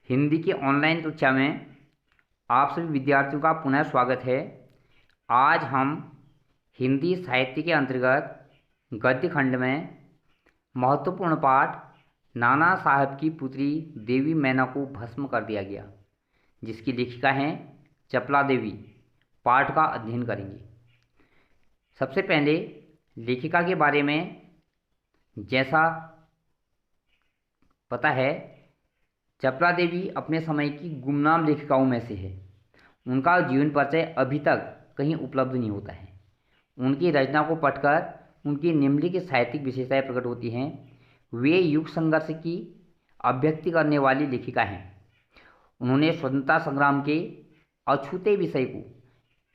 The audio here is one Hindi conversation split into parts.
हिंदी की ऑनलाइन कक्षा में आप सभी विद्यार्थियों का पुनः स्वागत है। आज हम हिंदी साहित्य के अंतर्गत गद्य खंड में महत्वपूर्ण पाठ नाना साहब की पुत्री देवी मैना को भस्म कर दिया गया, जिसकी लेखिका हैं चपला देवी, पाठ का अध्ययन करेंगे। सबसे पहले लेखिका के बारे में जैसा पता है, चपला देवी अपने समय की गुमनाम लेखिकाओं में से है। उनका जीवन परिचय अभी तक कहीं उपलब्ध नहीं होता है। उनकी रचना को पढ़कर उनकी निम्नलिखित साहित्यिक विशेषताएं प्रकट होती हैं। वे युग संघर्ष की अभिव्यक्ति करने वाली लेखिका हैं। उन्होंने स्वतंत्रता संग्राम के अछूते विषय को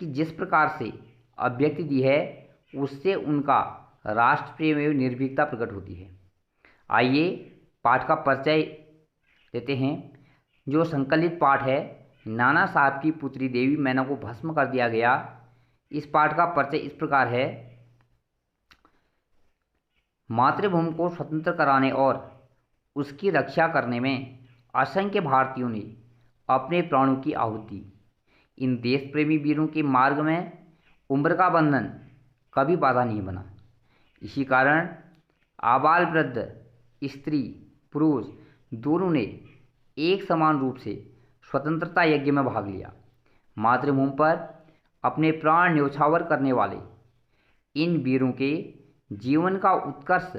कि जिस प्रकार से अभिव्यक्ति दी है, उससे उनका राष्ट्र प्रेम एवं निर्भीकता प्रकट होती है। आइए पाठ का परिचय देते हैं। जो संकलित पाठ है, नाना साहब की पुत्री देवी मैना को भस्म कर दिया गया। इस पाठ का परिचय इस प्रकार है। मातृभूमि को स्वतंत्र कराने और उसकी रक्षा करने में असंख्य भारतीयों ने अपने प्राणों की आहुति दी। इन देश प्रेमी वीरों के मार्ग में उम्र का बंधन कभी बाधा नहीं बना। इसी कारण आबाल वृद्ध, स्त्री पुरुष दोनों ने एक समान रूप से स्वतंत्रता यज्ञ में भाग लिया। मातृभूमि पर अपने प्राण न्यौछावर करने वाले इन वीरों के जीवन का उत्कर्ष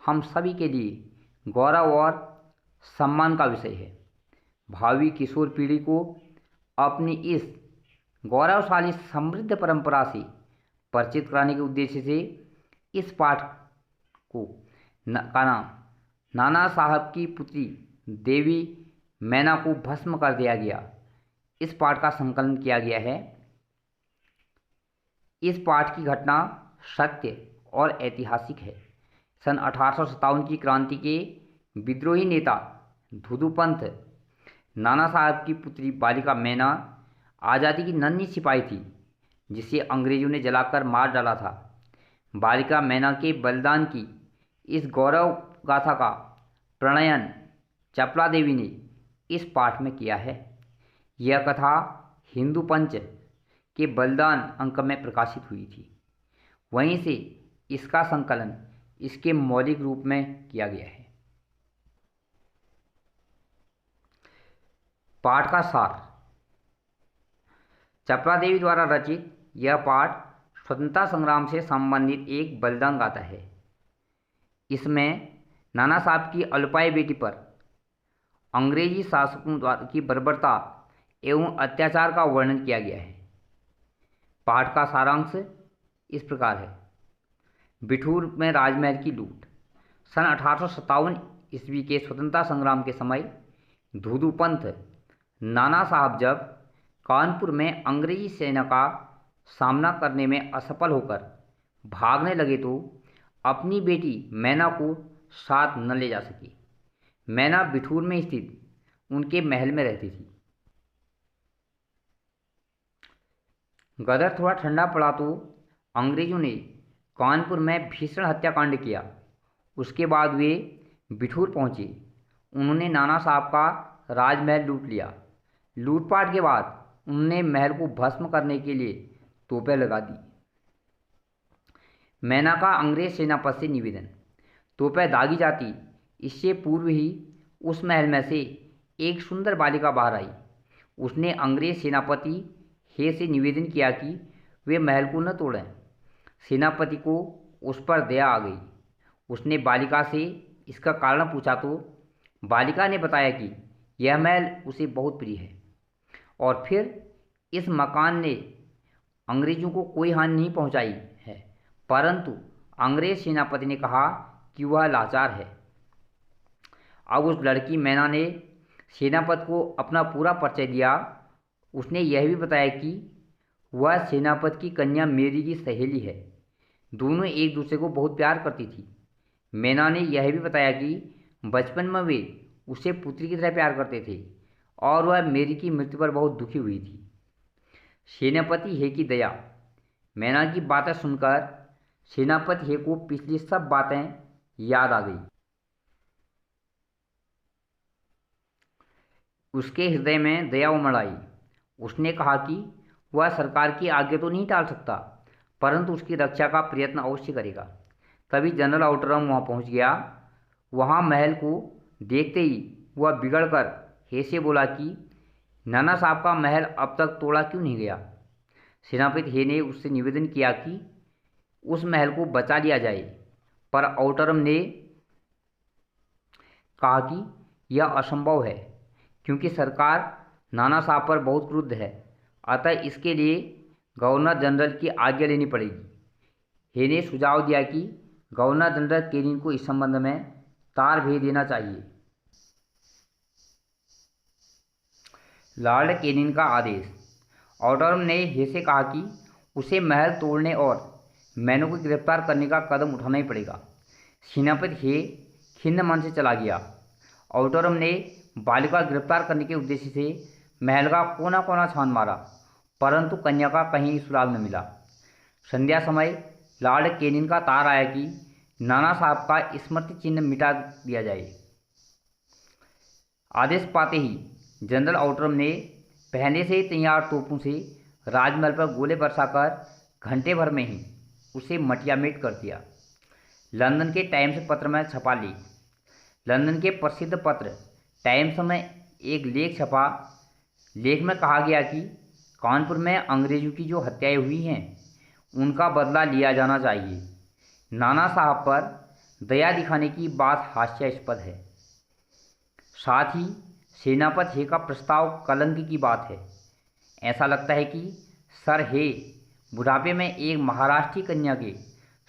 हम सभी के लिए गौरव और सम्मान का विषय है। भावी किशोर पीढ़ी को अपनी इस गौरवशाली समृद्ध परंपरा से परिचित कराने के उद्देश्य से इस पाठ का नाम नाना साहब की पुत्री देवी मैना को भस्म कर दिया गया, इस पाठ का संकलन किया गया है। इस पाठ की घटना सत्य और ऐतिहासिक है। सन 1857 की क्रांति के विद्रोही नेता धुदुपंत नाना साहब की पुत्री बालिका मैना आज़ादी की नन्ही सिपाही थी, जिसे अंग्रेजों ने जलाकर मार डाला था। बालिका मैना के बलिदान की इस गौरव गाथा का प्रणयन चपला देवी ने इस पाठ में किया है। यह कथा हिंदू पंच के बलिदान अंक में प्रकाशित हुई थी। वहीं से इसका संकलन इसके मौलिक रूप में किया गया है। पाठ का सार। चपला देवी द्वारा रचित यह पाठ स्वतंत्रता संग्राम से संबंधित एक बलिदान गाथा है। इसमें नाना साहब की अल्पाई बेटी पर अंग्रेजी शासकों द्वारा की बर्बरता एवं अत्याचार का वर्णन किया गया है। पाठ का सारांश इस प्रकार है। बिठूर में राजमहल की लूट। सन 1857 ईस्वी के स्वतंत्रता संग्राम के समय धुदुपंत नाना साहब जब कानपुर में अंग्रेजी सेना का सामना करने में असफल होकर भागने लगे तो अपनी बेटी मैना को साथ न ले जा सकी। मैना बिठूर में स्थित उनके महल में रहती थी। गदर थोड़ा ठंडा पड़ा तो अंग्रेजों ने कानपुर में भीषण हत्याकांड किया। उसके बाद वे बिठूर पहुंचे। उन्होंने नाना साहब का राजमहल लूट लिया। लूटपाट के बाद उन्होंने महल को भस्म करने के लिए तोपें लगा दी। मैना का अंग्रेज सेनापति से निवेदन। तोपें दागी जाती इससे पूर्व ही उस महल में से एक सुंदर बालिका बाहर आई। उसने अंग्रेज सेनापति हे से निवेदन किया कि वे महल को न तोड़ें। सेनापति को उस पर दया आ गई। उसने बालिका से इसका कारण पूछा तो बालिका ने बताया कि यह महल उसे बहुत प्रिय है और फिर इस मकान ने अंग्रेजों को कोई हानि नहीं पहुंचाई है, परंतु अंग्रेज सेनापति ने कहा कि वह लाचार है। अब उस लड़की मैना ने सेनापति को अपना पूरा परिचय दिया। उसने यह भी बताया कि वह सेनापति की कन्या मेरी की सहेली है। दोनों एक दूसरे को बहुत प्यार करती थी। मैना ने यह भी बताया कि बचपन में वे उसे पुत्री की तरह प्यार करते थे और वह मेरी की मृत्यु पर बहुत दुखी हुई थी। सेनापति हे की दया। मैना की बातें सुनकर सेनापति हे को पिछली सब बातें याद आ गई। उसके हृदय में दया उमड़ आई। उसने कहा कि वह सरकार की आज्ञा तो नहीं टाल सकता, परंतु उसकी रक्षा का प्रयत्न अवश्य करेगा। तभी जनरल आउटरम वहाँ पहुँच गया। वहाँ महल को देखते ही वह बिगड़कर हे से बोला कि नाना साहब का महल अब तक तोड़ा क्यों नहीं गया। सेनापति हे ने उससे निवेदन किया कि उस महल को बचा लिया जाए, पर आउटरम ने कहा कि यह असंभव है, क्योंकि सरकार नाना साहब पर बहुत क्रुद्ध है, अतः इसके लिए गवर्नर जनरल की आज्ञा लेनी पड़ेगी। हे ने सुझाव दिया कि गवर्नर जनरल केनिन को इस संबंध में तार भेज देना चाहिए। लॉर्ड केनिन का आदेश। आउटरम ने हे से कहा कि उसे महल तोड़ने और मैनों को गिरफ्तार करने का कदम उठाना ही पड़ेगा। सेनापति हे खिन्न मन से चला गया। आउटरम ने बालिका गिरफ्तार करने के उद्देश्य से महल का कोना कोना छान मारा, परंतु कन्या का कहीं सुराग न मिला। संध्या समय लॉर्ड केनिन का तार आया कि नाना साहब का स्मृति चिन्ह मिटा दिया जाए। आदेश पाते ही जनरल आउटरम ने पहले से ही तैयार तोपों से राजमहल पर गोले बरसाकर घंटे भर में ही उसे मटियामेट कर दिया। लंदन के टाइम्स पत्र में छपा लेख। लंदन के प्रसिद्ध पत्र टाइम्स में एक लेख छपा। लेख में कहा गया कि कानपुर में अंग्रेजों की जो हत्याएं हुई हैं उनका बदला लिया जाना चाहिए। नाना साहब पर दया दिखाने की बात हास्यास्पद है। साथ ही सेनापति हे का प्रस्ताव कलंक की बात है। ऐसा लगता है कि सर हे बुढ़ापे में एक महाराष्ट्रीय कन्या के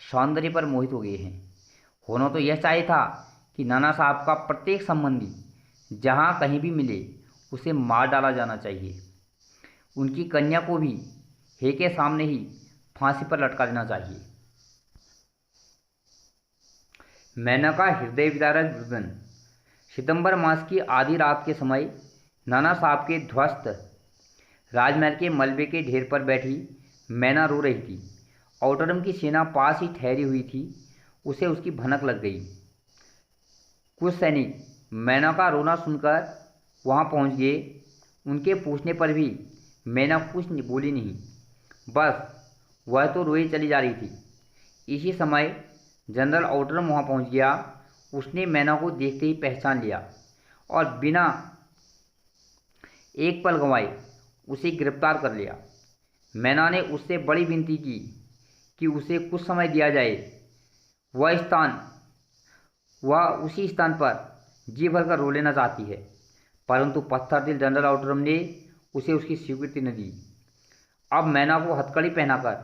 सौंदर्य पर मोहित हो गए हैं। होना तो यह चाहिए था कि नाना साहब का प्रत्येक संबंधी जहाँ कहीं भी मिले उसे मार डाला जाना चाहिए। उनकी कन्या को भी हे के सामने ही फांसी पर लटका देना चाहिए। मेनका हृदय विदारक विवरण। सितंबर मास की आधी रात के समय नाना साहब के ध्वस्त राजमहल के मलबे के ढेर पर बैठी मैना रो रही थी। आउटरम की सेना पास ही ठहरी हुई थी। उसे उसकी भनक लग गई। कुछ सैनिक मैना का रोना सुनकर वहां पहुंच गए। उनके पूछने पर भी मैना कुछ बोली नहीं, बस वह तो रोई चली जा रही थी। इसी समय जनरल आउटरम वहां पहुंच गया। उसने मैना को देखते ही पहचान लिया और बिना एक पल गंवाए उसे गिरफ्तार कर लिया। मैना ने उससे बड़ी विनती की कि उसे कुछ समय दिया जाए। वह उसी स्थान पर जी भरकर रो लेना चाहती है, परंतु पत्थर दिल जनरल आउटरम ने उसे उसकी स्वीकृति न दी। अब मैना को हथकड़ी पहनाकर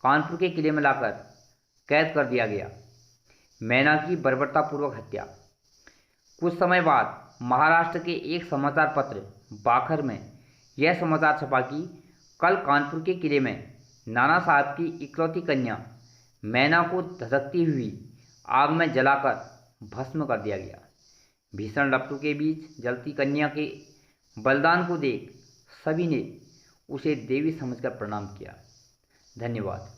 कानपुर के किले में लाकर कैद कर दिया गया। मैना की बर्बरतापूर्वक हत्या। कुछ समय बाद महाराष्ट्र के एक समाचार पत्र बाखर में यह समाचार छपा कि कल कानपुर के किले में नाना साहब की इकलौती कन्या मैना को धधकती हुई आग में जलाकर भस्म कर दिया गया। भीषण लपटों के बीच जलती कन्या के बलिदान को देख सभी ने उसे देवी समझकर प्रणाम किया। धन्यवाद।